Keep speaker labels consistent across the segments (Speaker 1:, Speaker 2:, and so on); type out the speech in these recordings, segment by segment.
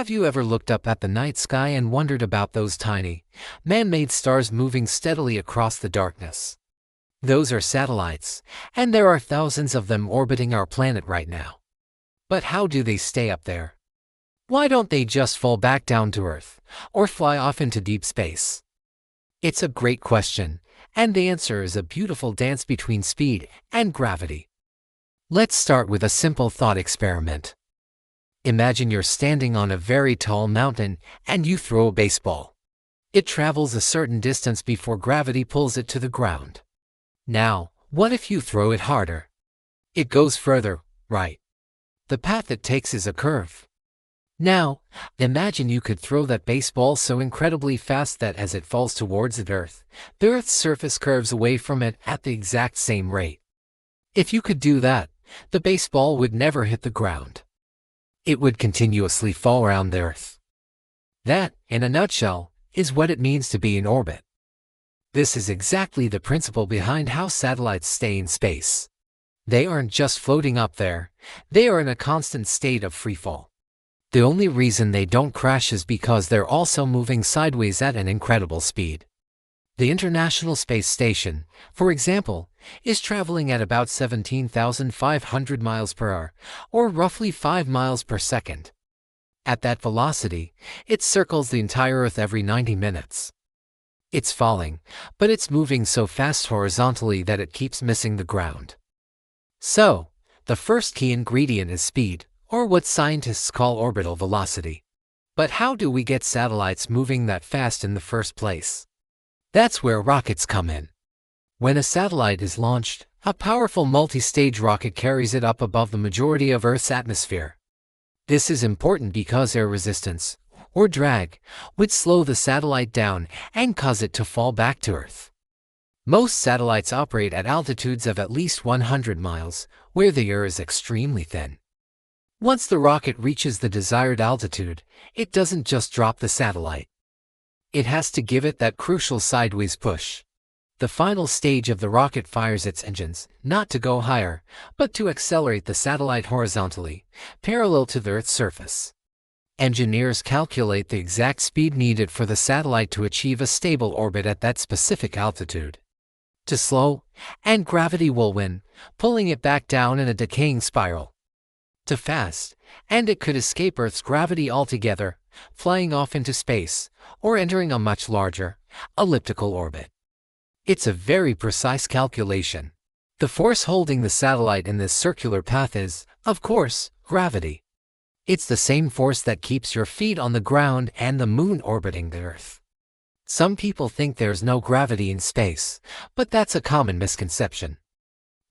Speaker 1: Have you ever looked up at the night sky and wondered about those tiny, man-made stars moving steadily across the darkness? Those are satellites, and there are thousands of them orbiting our planet right now. But how do they stay up there? Why don't they just fall back down to Earth, or fly off into deep space? It's a great question, and the answer is a beautiful dance between speed and gravity. Let's start with a simple thought experiment. Imagine you're standing on a very tall mountain and you throw a baseball. It travels a certain distance before gravity pulls it to the ground. Now, what if you throw it harder? It goes further, right? The path it takes is a curve. Now, imagine you could throw that baseball so incredibly fast that as it falls towards the Earth's surface curves away from it at the exact same rate. If you could do that, the baseball would never hit the ground. It would continuously fall around the Earth. That, in a nutshell, is what it means to be in orbit. This is exactly the principle behind how satellites stay in space. They aren't just floating up there, they are in a constant state of freefall. The only reason they don't crash is because they're also moving sideways at an incredible speed. The International Space Station, for example, is traveling at about 17,500 miles per hour, or roughly 5 miles per second. At that velocity, it circles the entire Earth every 90 minutes. It's falling, but it's moving so fast horizontally that it keeps missing the ground. So, the first key ingredient is speed, or what scientists call orbital velocity. But how do we get satellites moving that fast in the first place? That's where rockets come in. When a satellite is launched, a powerful multi-stage rocket carries it up above the majority of Earth's atmosphere. This is important because air resistance, or drag, would slow the satellite down and cause it to fall back to Earth. Most satellites operate at altitudes of at least 100 miles, where the air is extremely thin. Once the rocket reaches the desired altitude, it doesn't just drop the satellite. It has to give it that crucial sideways push. The final stage of the rocket fires its engines, not to go higher, but to accelerate the satellite horizontally, parallel to the Earth's surface. Engineers calculate the exact speed needed for the satellite to achieve a stable orbit at that specific altitude. Too slow, and gravity will win, pulling it back down in a decaying spiral. Too fast, and it could escape Earth's gravity altogether, flying off into space, or entering a much larger, elliptical orbit. It's a very precise calculation. The force holding the satellite in this circular path is, of course, gravity. It's the same force that keeps your feet on the ground and the moon orbiting the Earth. Some people think there's no gravity in space, but that's a common misconception.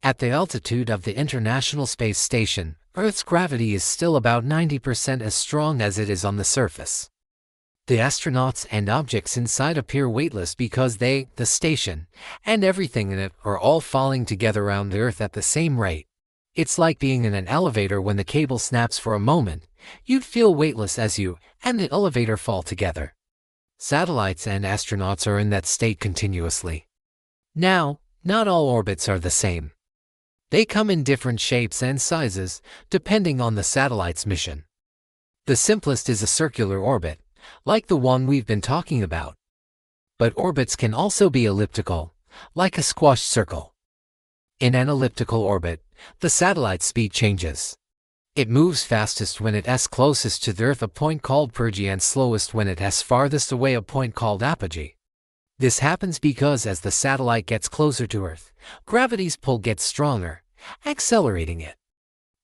Speaker 1: At the altitude of the International Space Station, Earth's gravity is still about 90% as strong as it is on the surface. The astronauts and objects inside appear weightless because the station, and everything in it are all falling together around the Earth at the same rate. It's like being in an elevator when the cable snaps for a moment. You'd feel weightless as you and the elevator fall together. Satellites and astronauts are in that state continuously. Now, not all orbits are the same. They come in different shapes and sizes, depending on the satellite's mission. The simplest is a circular orbit, like the one we've been talking about. But orbits can also be elliptical, like a squashed circle. In an elliptical orbit, the satellite's speed changes. It moves fastest when it is closest to the Earth, a point called perigee, and slowest when it is farthest away, a point called apogee. This happens because as the satellite gets closer to Earth, gravity's pull gets stronger, accelerating it.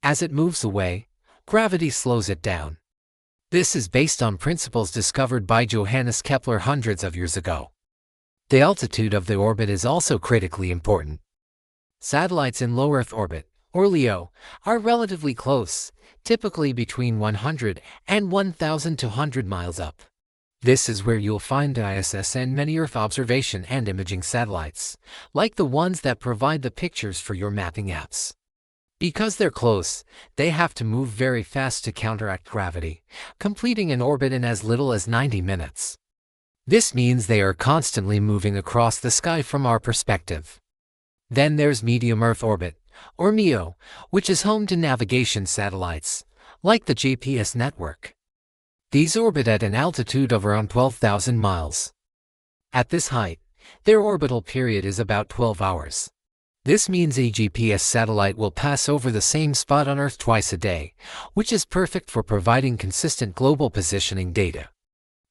Speaker 1: As it moves away, gravity slows it down. This is based on principles discovered by Johannes Kepler hundreds of years ago. The altitude of the orbit is also critically important. Satellites in low Earth orbit, or LEO, are relatively close, typically between 100 and 1,200 miles up. This is where you'll find the ISS and many Earth observation and imaging satellites, like the ones that provide the pictures for your mapping apps. Because they're close, they have to move very fast to counteract gravity, completing an orbit in as little as 90 minutes. This means they are constantly moving across the sky from our perspective. Then there's medium Earth orbit, or MEO, which is home to navigation satellites, like the GPS network. These orbit at an altitude of around 12,000 miles. At this height, their orbital period is about 12 hours. This means a GPS satellite will pass over the same spot on Earth twice a day, which is perfect for providing consistent global positioning data.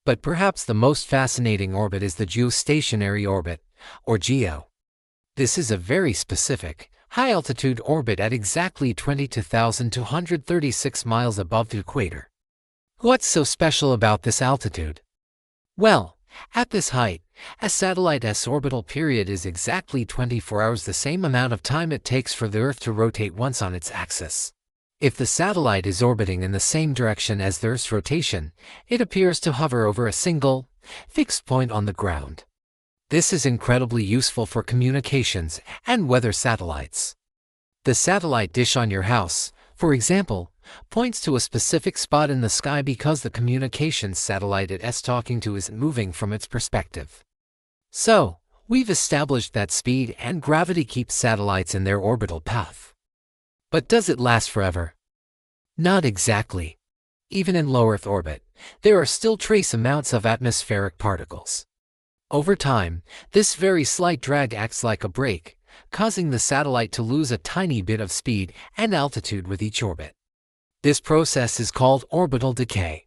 Speaker 1: But perhaps the most fascinating orbit is the geostationary orbit, or GEO. This is a very specific, high-altitude orbit at exactly 22,236 miles above the equator. What's so special about this altitude? Well, at this height, a satellite's orbital period is exactly 24 hours, the same amount of time it takes for the Earth to rotate once on its axis. If the satellite is orbiting in the same direction as the Earth's rotation, it appears to hover over a single, fixed point on the ground. This is incredibly useful for communications and weather satellites. The satellite dish on your house, for example, points to a specific spot in the sky because the communications satellite it's talking to isn't moving from its perspective. So, we've established that speed and gravity keep satellites in their orbital path. But does it last forever? Not exactly. Even in low Earth orbit, there are still trace amounts of atmospheric particles. Over time, this very slight drag acts like a brake, causing the satellite to lose a tiny bit of speed and altitude with each orbit. This process is called orbital decay.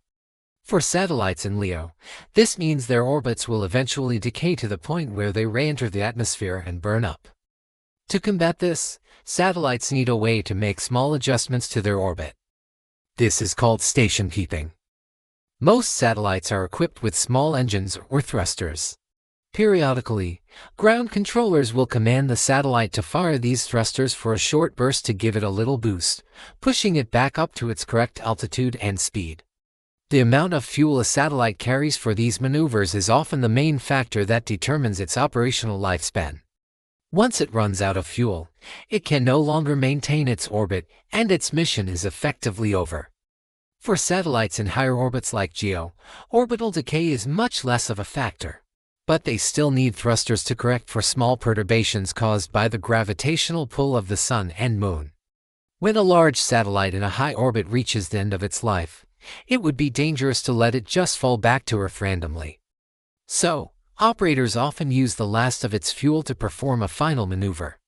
Speaker 1: For satellites in LEO, this means their orbits will eventually decay to the point where they re-enter the atmosphere and burn up. To combat this, satellites need a way to make small adjustments to their orbit. This is called station keeping. Most satellites are equipped with small engines or thrusters. Periodically, ground controllers will command the satellite to fire these thrusters for a short burst to give it a little boost, pushing it back up to its correct altitude and speed. The amount of fuel a satellite carries for these maneuvers is often the main factor that determines its operational lifespan. Once it runs out of fuel, it can no longer maintain its orbit, and its mission is effectively over. For satellites in higher orbits like GEO, orbital decay is much less of a factor. But they still need thrusters to correct for small perturbations caused by the gravitational pull of the Sun and Moon. When a large satellite in a high orbit reaches the end of its life, it would be dangerous to let it just fall back to Earth randomly. So, operators often use the last of its fuel to perform a final maneuver.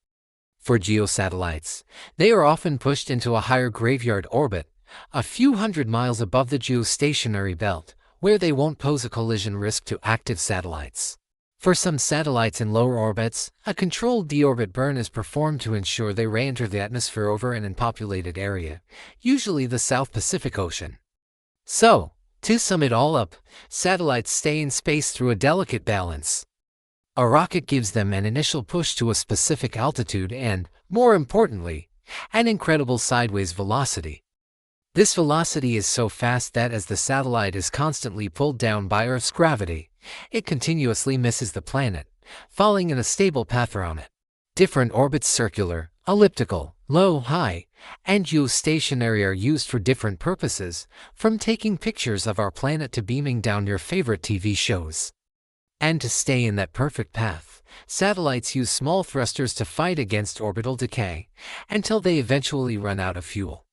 Speaker 1: For GEO satellites, they are often pushed into a higher graveyard orbit, a few hundred miles above the geostationary belt, where they won't pose a collision risk to active satellites. For some satellites in lower orbits, a controlled deorbit burn is performed to ensure they re-enter the atmosphere over an unpopulated area, usually the South Pacific Ocean. So, to sum it all up, satellites stay in space through a delicate balance. A rocket gives them an initial push to a specific altitude and, more importantly, an incredible sideways velocity. This velocity is so fast that as the satellite is constantly pulled down by Earth's gravity, it continuously misses the planet, falling in a stable path around it. Different orbits, circular, elliptical, low, high, and geostationary, are used for different purposes, from taking pictures of our planet to beaming down your favorite TV shows. And to stay in that perfect path, satellites use small thrusters to fight against orbital decay, until they eventually run out of fuel.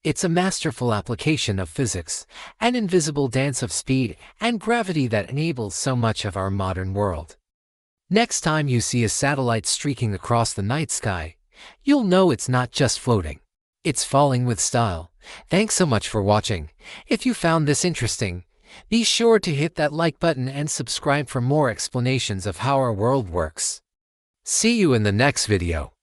Speaker 1: It's a masterful application of physics, an invisible dance of speed and gravity that enables so much of our modern world. Next time you see a satellite streaking across the night sky, you'll know it's not just floating. It's falling with style. Thanks so much for watching. If you found this interesting, be sure to hit that like button and subscribe for more explanations of how our world works. See you in the next video.